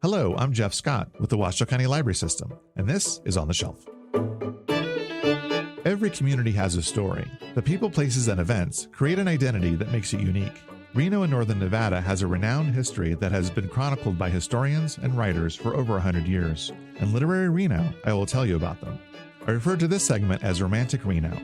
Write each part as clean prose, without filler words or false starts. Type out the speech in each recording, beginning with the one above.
Hello, I'm Jeff Scott with the Washoe County Library System, and this is On the Shelf. Every community has a story. The people, places, and events create an identity that makes it unique. Reno in northern Nevada has a renowned history that has been chronicled by historians and writers for over 100 years. In Literary Reno, I will tell you about them. I refer to this segment as Romantic Reno,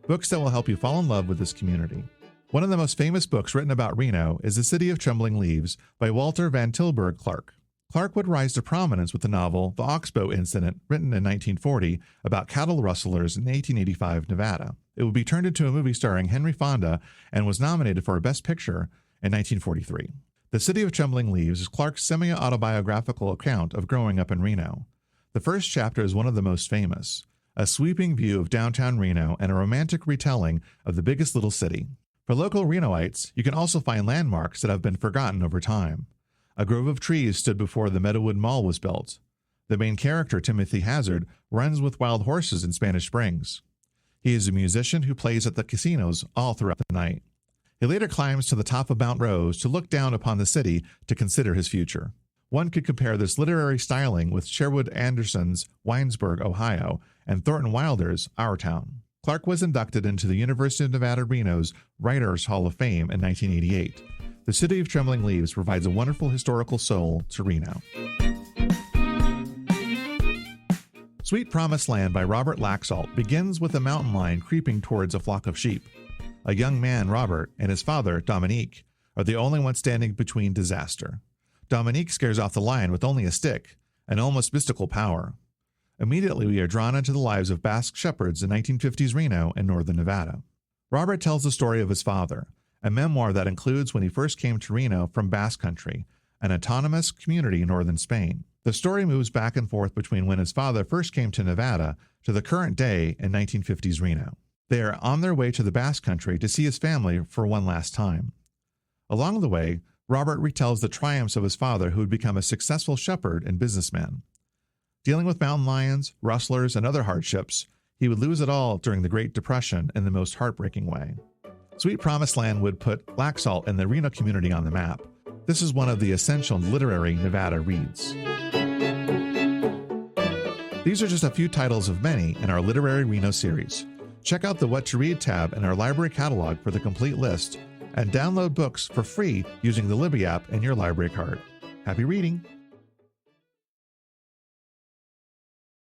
books that will help you fall in love with this community. One of the most famous books written about Reno is The City of Trembling Leaves by Walter Van Tilburg Clark. Clark would rise to prominence with the novel The Oxbow Incident, written in 1940, about cattle rustlers in 1885 Nevada. It would be turned into a movie starring Henry Fonda and was nominated for a Best Picture in 1943. The City of Trembling Leaves is Clark's semi-autobiographical account of growing up in Reno. The first chapter is one of the most famous, a sweeping view of downtown Reno and a romantic retelling of the biggest little city. For local Renoites, you can also find landmarks that have been forgotten over time. A grove of trees stood before the Meadowood Mall was built. The main character, Timothy Hazard, runs with wild horses in Spanish Springs. He is a musician who plays at the casinos all throughout the night. He later climbs to the top of Mount Rose to look down upon the city to consider his future. One could compare this literary styling with Sherwood Anderson's Winesburg, Ohio, and Thornton Wilder's Our Town. Clark was inducted into the University of Nevada, Reno's Writers Hall of Fame in 1988. The City of Trembling Leaves provides a wonderful historical soul to Reno. Sweet Promised Land by Robert Laxalt begins with a mountain lion creeping towards a flock of sheep. A young man, Robert, and his father, Dominique, are the only ones standing between disaster. Dominique scares off the lion with only a stick, an almost mystical power. Immediately, we are drawn into the lives of Basque shepherds in 1950s Reno and northern Nevada. Robert tells the story of his father, a memoir that includes when he first came to Reno from Basque Country, an autonomous community in northern Spain. The story moves back and forth between when his father first came to Nevada to the current day in 1950s Reno. They are on their way to the Basque Country to see his family for one last time. Along the way, Robert retells the triumphs of his father, who would become a successful shepherd and businessman. Dealing with mountain lions, rustlers, and other hardships, he would lose it all during the Great Depression in the most heartbreaking way. Sweet Promised Land would put Laxalt and the Reno community on the map. This is one of the essential literary Nevada reads. These are just a few titles of many in our Literary Reno series. Check out the What to Read tab in our library catalog for the complete list, and download books for free using the Libby app in your library card. Happy reading!